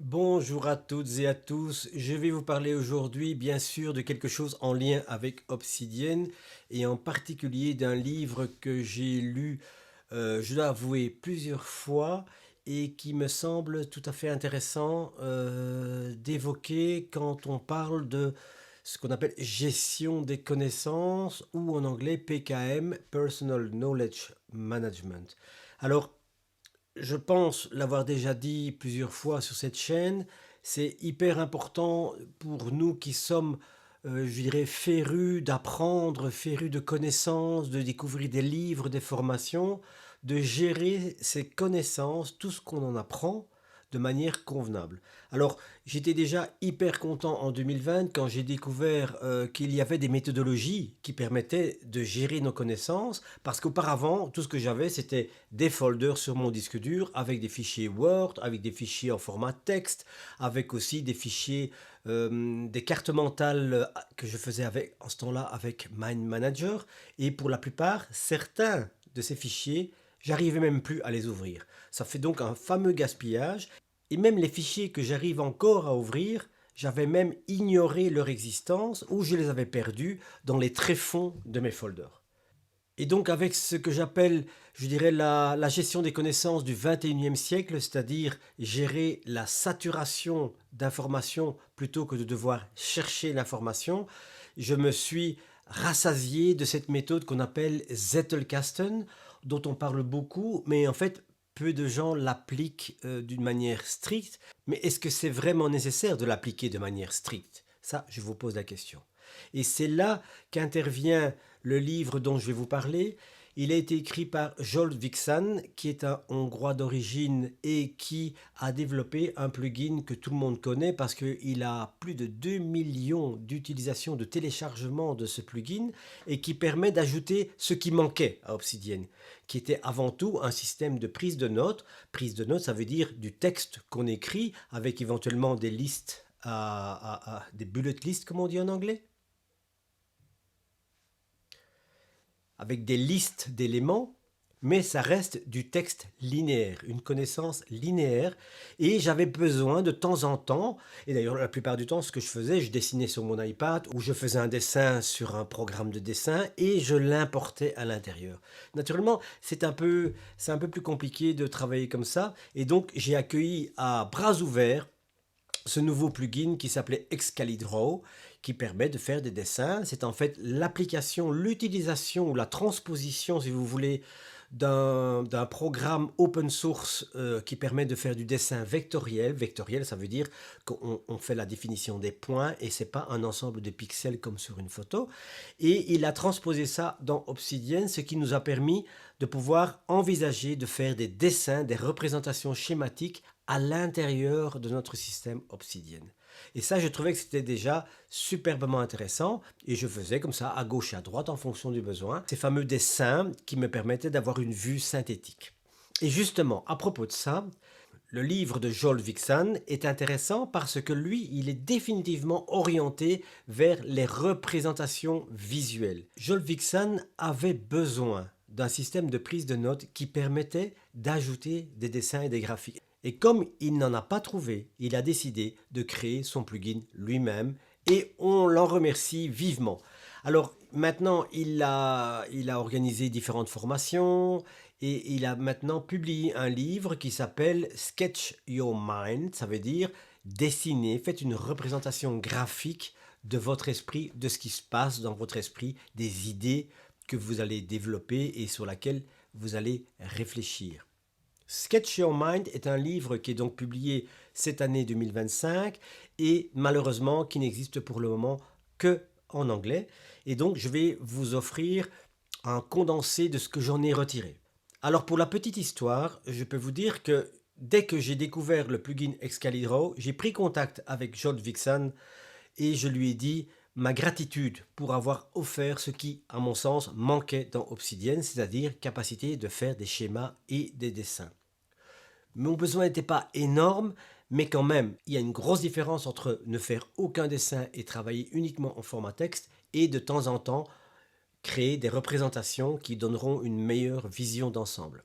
Bonjour à toutes et à tous. Je vais vous parler aujourd'hui, bien sûr, de quelque chose en lien avec Obsidian et en particulier d'un livre que j'ai lu, je dois avouer, plusieurs fois et qui me semble tout à fait intéressant d'évoquer quand on parle de ce qu'on appelle gestion des connaissances ou en anglais PKM, Personal Knowledge Management. Alors, je pense l'avoir déjà dit plusieurs fois sur cette chaîne, c'est hyper important pour nous qui sommes, je dirais, férus d'apprendre, férus de connaissances, de découvrir des livres, des formations, de gérer ces connaissances, tout ce qu'on en apprend, de manière convenable. Alors, j'étais déjà hyper content en 2020 quand j'ai découvert qu'il y avait des méthodologies qui permettaient de gérer nos connaissances, parce qu'auparavant, tout ce que j'avais, c'était des folders sur mon disque dur avec des fichiers Word, avec des fichiers en format texte, avec aussi des fichiers, des cartes mentales que je faisais avec, en ce temps-là avec Mind Manager. Et pour la plupart, certains de ces fichiers, j'arrivais même plus à les ouvrir. Ça fait donc un fameux gaspillage. Et même les fichiers que j'arrive encore à ouvrir, j'avais même ignoré leur existence ou je les avais perdus dans les tréfonds de mes folders. Et donc avec ce que j'appelle, je dirais, la gestion des connaissances du 21e siècle, c'est-à-dire gérer la saturation d'informations plutôt que de devoir chercher l'information, je me suis rassasié de cette méthode qu'on appelle Zettelkasten, dont on parle beaucoup, mais en fait, peu de gens l'appliquent d'une manière stricte. Mais est-ce que c'est vraiment nécessaire de l'appliquer de manière stricte? Ça, je vous pose la question. Et c'est là qu'intervient le livre dont je vais vous parler. Il a été écrit par Joel Vixen, qui est un Hongrois d'origine et qui a développé un plugin que tout le monde connaît parce qu'il a plus de 2 millions d'utilisations, de téléchargements de ce plugin et qui permet d'ajouter ce qui manquait à Obsidian, qui était avant tout un système de prise de notes. Prise de notes, ça veut dire du texte qu'on écrit avec éventuellement des listes, des bullet lists, comme on dit en anglais, avec des listes d'éléments, mais ça reste du texte linéaire, une connaissance linéaire. Et j'avais besoin de temps en temps, et d'ailleurs la plupart du temps ce que je faisais, je dessinais sur mon iPad ou je faisais un dessin sur un programme de dessin et je l'importais à l'intérieur. Naturellement, c'est un peu plus compliqué de travailler comme ça, et donc j'ai accueilli à bras ouverts ce nouveau plugin qui s'appelait Excalidraw, qui permet de faire des dessins. C'est en fait l'application, l'utilisation ou la transposition, si vous voulez, d'un programme open source qui permet de faire du dessin vectoriel. Vectoriel, ça veut dire qu'on fait la définition des points et c'est pas un ensemble de pixels comme sur une photo. Et il a transposé ça dans Obsidian, ce qui nous a permis de pouvoir envisager de faire des dessins, des représentations schématiques à l'intérieur de notre système Obsidian. Et ça, je trouvais que c'était déjà superbement intéressant et je faisais comme ça à gauche et à droite en fonction du besoin ces fameux dessins qui me permettaient d'avoir une vue synthétique. Et justement, à propos de ça, le livre de Joel Vixen est intéressant parce que lui, il est définitivement orienté vers les représentations visuelles. Joel Vixen avait besoin d'un système de prise de notes qui permettait d'ajouter des dessins et des graphiques. Et comme il n'en a pas trouvé, il a décidé de créer son plugin lui-même et on l'en remercie vivement. Alors maintenant, il a organisé différentes formations et il a maintenant publié un livre qui s'appelle Sketch Your Mind, ça veut dire dessiner, faites une représentation graphique de votre esprit, de ce qui se passe dans votre esprit, des idées que vous allez développer et sur lesquelles vous allez réfléchir. Sketch Your Mind est un livre qui est donc publié cette année 2025 et malheureusement qui n'existe pour le moment que en anglais. Et donc je vais vous offrir un condensé de ce que j'en ai retiré. Alors pour la petite histoire, je peux vous dire que dès que j'ai découvert le plugin Excalidraw, j'ai pris contact avec Joel Vixen et je lui ai dit ma gratitude pour avoir offert ce qui, à mon sens, manquait dans Obsidian, c'est-à-dire capacité de faire des schémas et des dessins. Mon besoin n'était pas énorme, mais quand même, il y a une grosse différence entre ne faire aucun dessin et travailler uniquement en format texte et de temps en temps créer des représentations qui donneront une meilleure vision d'ensemble.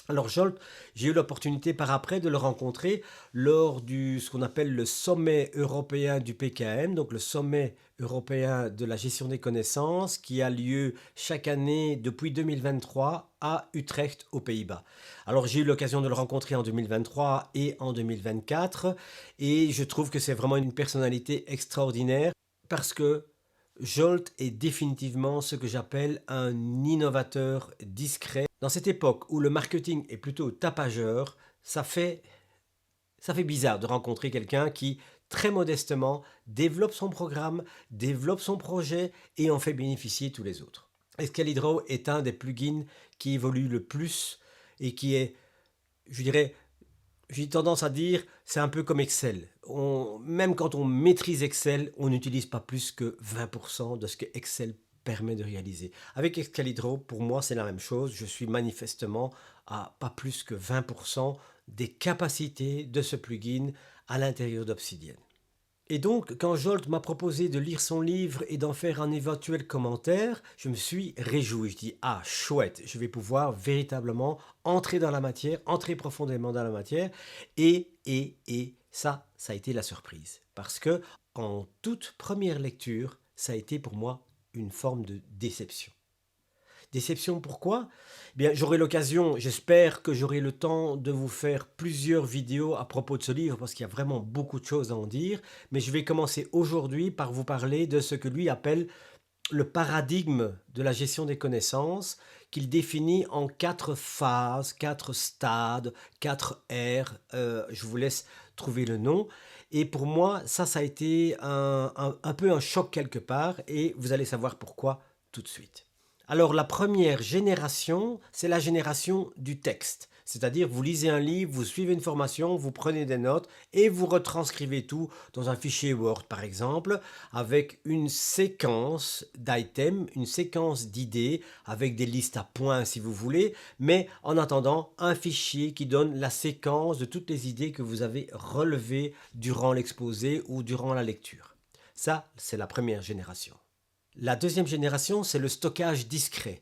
Alors Jolt, j'ai eu l'opportunité par après de le rencontrer lors du ce qu'on appelle le sommet européen du PKM, donc le sommet européen de la gestion des connaissances qui a lieu chaque année depuis 2023 à Utrecht aux Pays-Bas. Alors j'ai eu l'occasion de le rencontrer en 2023 et en 2024 et je trouve que c'est vraiment une personnalité extraordinaire parce que Jolt est définitivement ce que j'appelle un innovateur discret. Dans cette époque où le marketing est plutôt tapageur, ça fait bizarre de rencontrer quelqu'un qui, très modestement, développe son programme, développe son projet et en fait bénéficier tous les autres. Excalibur est un des plugins qui évolue le plus et qui est, je dirais, j'ai tendance à dire, c'est un peu comme Excel. Même quand on maîtrise Excel, on n'utilise pas plus que 20% de ce que Excel permet de réaliser. Avec Excalibur, pour moi, c'est la même chose. Je suis manifestement à pas plus que 20% des capacités de ce plugin à l'intérieur d'Obsidian. Et donc, quand Jolt m'a proposé de lire son livre et d'en faire un éventuel commentaire, je me suis réjoui. Je dis, ah, chouette, je vais pouvoir véritablement entrer dans la matière, entrer profondément dans la matière. Ça a été la surprise. Parce que, en toute première lecture, ça a été pour moi une forme de déception. Déception pourquoi? Bien, j'aurai l'occasion, j'espère que j'aurai le temps de vous faire plusieurs vidéos à propos de ce livre parce qu'il y a vraiment beaucoup de choses à en dire. Mais je vais commencer aujourd'hui par vous parler de ce que lui appelle le paradigme de la gestion des connaissances qu'il définit en 4 phases, 4 stades, 4 ères. Je vous laisse trouver le nom. Et pour moi, ça a été un peu un choc quelque part et vous allez savoir pourquoi tout de suite. Alors la première génération, c'est la génération du texte. C'est-à-dire vous lisez un livre, vous suivez une formation, vous prenez des notes et vous retranscrivez tout dans un fichier Word par exemple, avec une séquence d'items, une séquence d'idées, avec des listes à points si vous voulez, mais en attendant un fichier qui donne la séquence de toutes les idées que vous avez relevées durant l'exposé ou durant la lecture. Ça, c'est la première génération. La deuxième génération, c'est le stockage discret.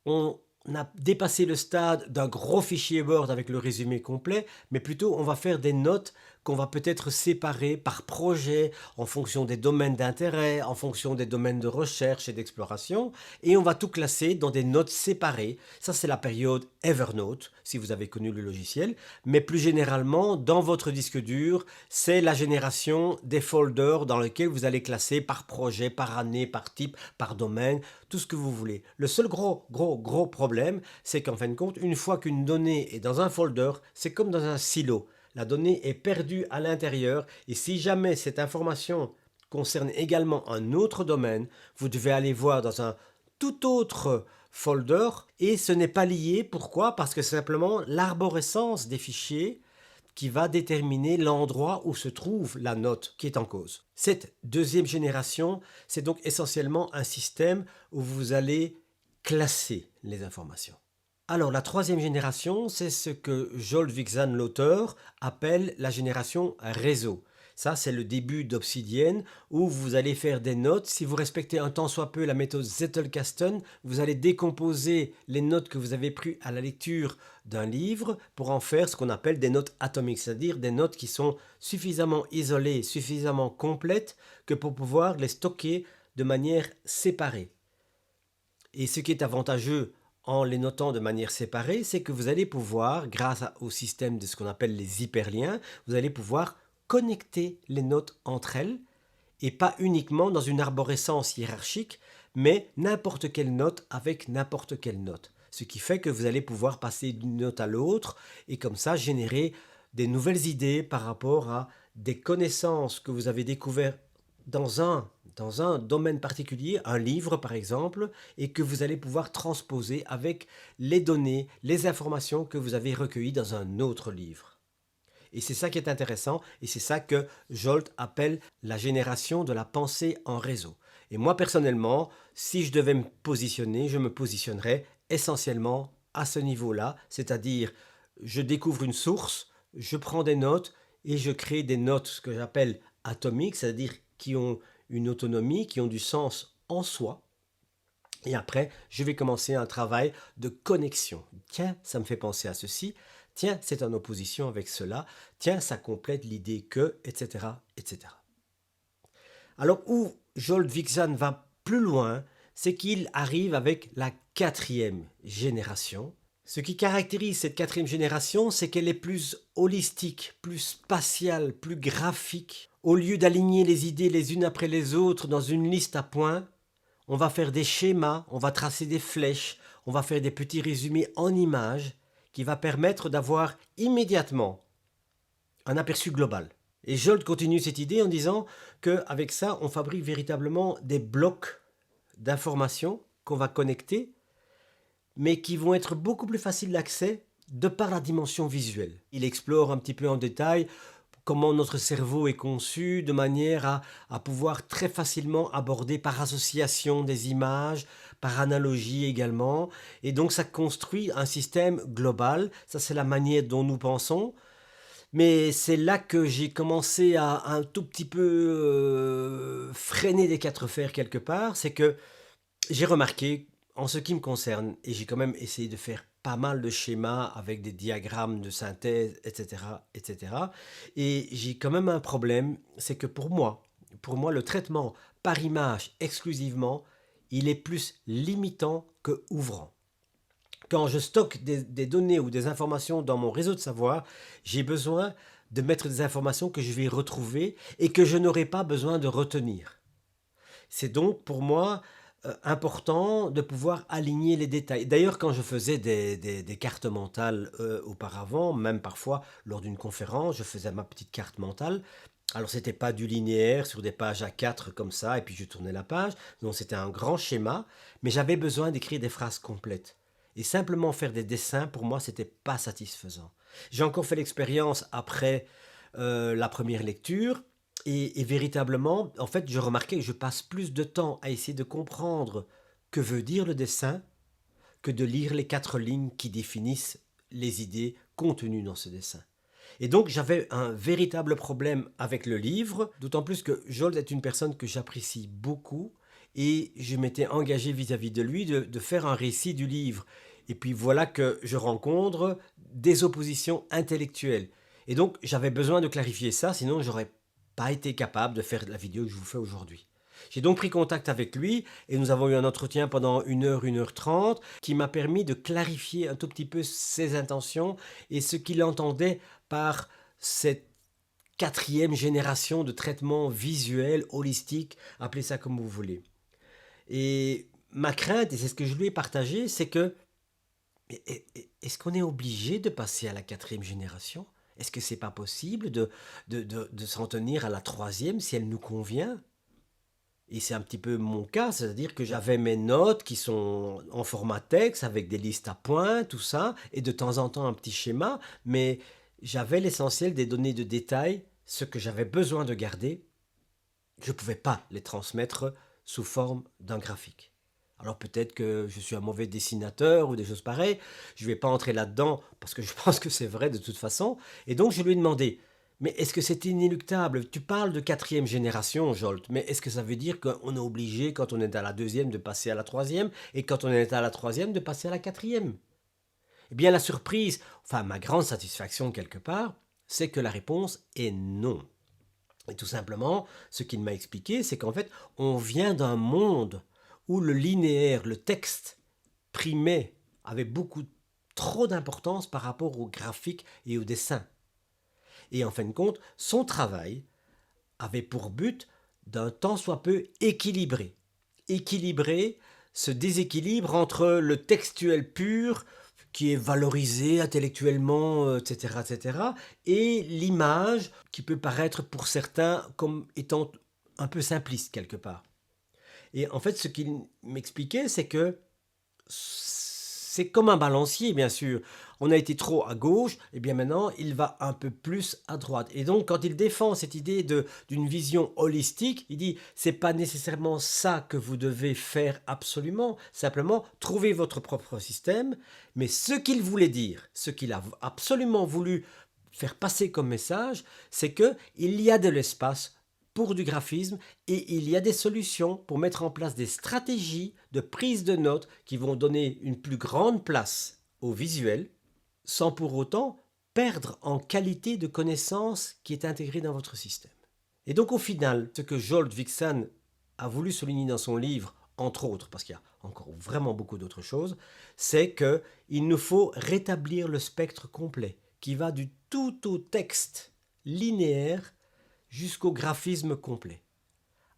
On a dépassé le stade d'un gros fichier Word avec le résumé complet, mais plutôt on va faire des notes qu'on va peut-être séparer par projet en fonction des domaines d'intérêt, en fonction des domaines de recherche et d'exploration, et on va tout classer dans des notes séparées. Ça, c'est la période Evernote, si vous avez connu le logiciel, mais plus généralement, dans votre disque dur, c'est la génération des folders dans lesquels vous allez classer par projet, par année, par type, par domaine, tout ce que vous voulez. Le seul gros problème, c'est qu'en fin de compte, une fois qu'une donnée est dans un folder, c'est comme dans un silo. La donnée est perdue à l'intérieur et si jamais cette information concerne également un autre domaine, vous devez aller voir dans un tout autre folder et ce n'est pas lié. Pourquoi? Parce que c'est simplement l'arborescence des fichiers qui va déterminer l'endroit où se trouve la note qui est en cause. Cette deuxième génération, c'est donc essentiellement un système où vous allez classer les informations. Alors la troisième génération, c'est ce que Jolt Wigzan, l'auteur, appelle la génération réseau. Ça, c'est le début d'Obsidian où vous allez faire des notes. Si vous respectez un tant soit peu la méthode Zettelkasten, vous allez décomposer les notes que vous avez prises à la lecture d'un livre pour en faire ce qu'on appelle des notes atomiques, c'est-à-dire des notes qui sont suffisamment isolées, suffisamment complètes que pour pouvoir les stocker de manière séparée. Et ce qui est avantageux en les notant de manière séparée, c'est que vous allez pouvoir, grâce au système de ce qu'on appelle les hyperliens, vous allez pouvoir connecter les notes entre elles, et pas uniquement dans une arborescence hiérarchique, mais n'importe quelle note avec n'importe quelle note. Ce qui fait que vous allez pouvoir passer d'une note à l'autre, et comme ça générer des nouvelles idées par rapport à des connaissances que vous avez découvertes dans un domaine particulier, un livre par exemple, et que vous allez pouvoir transposer avec les données, les informations que vous avez recueillies dans un autre livre. Et c'est ça qui est intéressant, et c'est ça que Jolt appelle la génération de la pensée en réseau. Et moi personnellement, si je devais me positionner, je me positionnerais essentiellement à ce niveau-là, c'est-à-dire je découvre une source, je prends des notes, et je crée des notes, ce que j'appelle atomiques, c'est-à-dire qui ont une autonomie, qui ont du sens en soi, Et après, je vais commencer un travail de connexion. Tiens, ça me fait penser à ceci. Tiens, c'est en opposition avec cela. Tiens, ça complète l'idée que, etc., etc. Alors où Jolt Vixen va plus loin, c'est qu'il arrive avec la quatrième génération. Ce qui caractérise cette quatrième génération, c'est qu'elle est plus holistique, plus spatiale, plus graphique. Au lieu d'aligner les idées les unes après les autres dans une liste à points, on va faire des schémas, on va tracer des flèches, on va faire des petits résumés en images qui va permettre d'avoir immédiatement un aperçu global. Et Jolt continue cette idée en disant qu'avec ça, on fabrique véritablement des blocs d'informations qu'on va connecter, mais qui vont être beaucoup plus faciles d'accès de par la dimension visuelle. Il explore un petit peu en détail comment notre cerveau est conçu de manière à pouvoir très facilement aborder par association des images, par analogie également. Et donc ça construit un système global. Ça, c'est la manière dont nous pensons. Mais c'est là que j'ai commencé à un tout petit peu freiner des quatre fers quelque part. C'est que j'ai remarqué, en ce qui me concerne, et j'ai quand même essayé de faire pas mal de schémas avec des diagrammes de synthèse, etc., etc. Et j'ai quand même un problème, c'est que pour moi, le traitement par image exclusivement, il est plus limitant que ouvrant. Quand je stocke des données ou des informations dans mon réseau de savoir, j'ai besoin de mettre des informations que je vais retrouver et que je n'aurai pas besoin de retenir. C'est donc pour moi important de pouvoir aligner les détails. D'ailleurs, quand je faisais des cartes mentales auparavant, même parfois lors d'une conférence, je faisais ma petite carte mentale. Alors, c'était pas du linéaire sur des pages A4 comme ça, et puis je tournais la page. Non, c'était un grand schéma, mais j'avais besoin d'écrire des phrases complètes. Et simplement faire des dessins, pour moi, c'était pas satisfaisant. J'ai encore fait l'expérience après la première lecture. Et véritablement, en fait, je remarquais que je passe plus de temps à essayer de comprendre que veut dire le dessin que de lire les quatre lignes qui définissent les idées contenues dans ce dessin. Et donc j'avais un véritable problème avec le livre, d'autant plus que Jolt est une personne que j'apprécie beaucoup et je m'étais engagé vis-à-vis de lui de faire un récit du livre. Et puis voilà que je rencontre des oppositions intellectuelles. Et donc j'avais besoin de clarifier ça, sinon j'aurais pas été capable de faire la vidéo que je vous fais aujourd'hui. J'ai donc pris contact avec lui et nous avons eu un entretien pendant 1 heure 30 qui m'a permis de clarifier un tout petit peu ses intentions et ce qu'il entendait par cette quatrième génération de traitement visuel, holistique, appelez ça comme vous voulez. Et ma crainte, et c'est ce que je lui ai partagé, c'est que est-ce qu'on est obligé de passer à la quatrième génération? Est-ce que c'est pas possible de s'en tenir à la troisième si elle nous convient? Et c'est un petit peu mon cas, c'est-à-dire que j'avais mes notes qui sont en format texte avec des listes à points, tout ça, et de temps en temps un petit schéma, mais j'avais l'essentiel des données de détail, ce que j'avais besoin de garder, je ne pouvais pas les transmettre sous forme d'un graphique. Alors peut-être que je suis un mauvais dessinateur ou des choses pareilles, je ne vais pas entrer là-dedans parce que je pense que c'est vrai de toute façon, et donc je lui ai demandé, mais est-ce que c'est inéluctable? Tu parles de quatrième génération, Jolt, mais est-ce que ça veut dire qu'on est obligé, quand on est à la deuxième, de passer à la troisième, et quand on est à la troisième, de passer à la quatrième? Eh bien, la surprise, enfin ma grande satisfaction quelque part, c'est que la réponse est non. Et tout simplement, ce qu'il m'a expliqué, c'est qu'en fait, on vient d'un monde où le linéaire, le texte, primait, avait beaucoup trop d'importance par rapport au graphique et au dessin. Et en fin de compte, son travail avait pour but d'un tant soit peu équilibrer. Équilibrer ce déséquilibre entre le textuel pur, qui est valorisé intellectuellement, etc., etc., et l'image, qui peut paraître pour certains comme étant un peu simpliste quelque part. Et en fait, ce qu'il m'expliquait, c'est que c'est comme un balancier, bien sûr. On a été trop à gauche, et bien maintenant, il va un peu plus à droite. Et donc, quand il défend cette idée d'une vision holistique, il dit, c'est pas nécessairement ça que vous devez faire absolument. Simplement, trouvez votre propre système. Mais ce qu'il voulait dire, ce qu'il a absolument voulu faire passer comme message, c'est que il y a de l'espace pour du graphisme et il y a des solutions pour mettre en place des stratégies de prise de notes qui vont donner une plus grande place au visuel sans pour autant perdre en qualité de connaissance qui est intégrée dans votre système. Et donc au final, ce que Zsolt Wiksan a voulu souligner dans son livre, entre autres, parce qu'il y a encore vraiment beaucoup d'autres choses, c'est qu'il nous faut rétablir le spectre complet, qui va du tout au texte linéaire jusqu'au graphisme complet.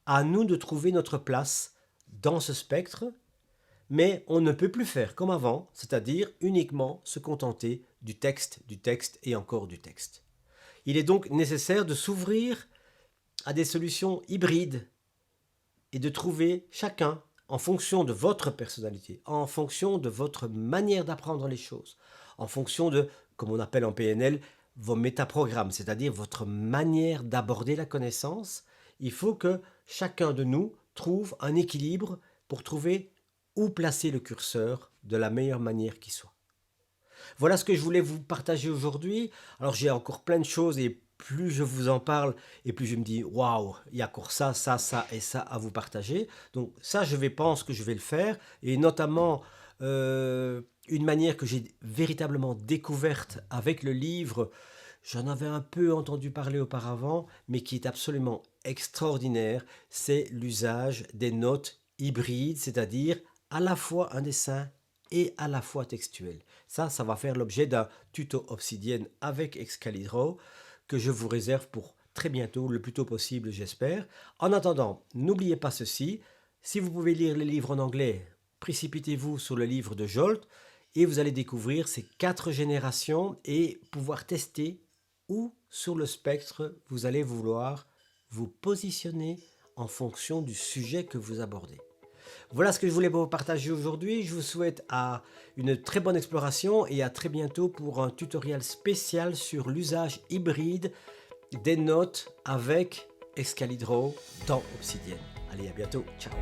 À nous de trouver notre place dans ce spectre, mais on ne peut plus faire comme avant, c'est-à-dire uniquement se contenter du texte et encore du texte. Il est donc nécessaire de s'ouvrir à des solutions hybrides et de trouver chacun, en fonction de votre personnalité, en fonction de votre manière d'apprendre les choses, en fonction de, comme on appelle en PNL, vos métaprogrammes, c'est-à-dire votre manière d'aborder la connaissance, il faut que chacun de nous trouve un équilibre pour trouver où placer le curseur de la meilleure manière qui soit. Voilà ce que je voulais vous partager aujourd'hui. Alors j'ai encore plein de choses et plus je vous en parle et plus je me dis waouh, il y a encore ça et ça à vous partager. Donc ça, pense que je vais le faire et notamment une manière que j'ai véritablement découverte avec le livre. J'en avais un peu entendu parler auparavant, mais qui est absolument extraordinaire, c'est l'usage des notes hybrides, c'est-à-dire à la fois un dessin et à la fois textuel. Ça va faire l'objet d'un tuto Obsidian avec Excalidraw que je vous réserve pour très bientôt, le plus tôt possible, j'espère. En attendant, n'oubliez pas ceci, si vous pouvez lire les livres en anglais, précipitez-vous sur le livre de Zsolt et vous allez découvrir ces 4 générations et pouvoir tester où sur le spectre vous allez vouloir vous positionner en fonction du sujet que vous abordez. Voilà ce que je voulais vous partager aujourd'hui. Je vous souhaite une très bonne exploration et à très bientôt pour un tutoriel spécial sur l'usage hybride des notes avec Excalidraw dans Obsidian. Allez, à bientôt. Ciao.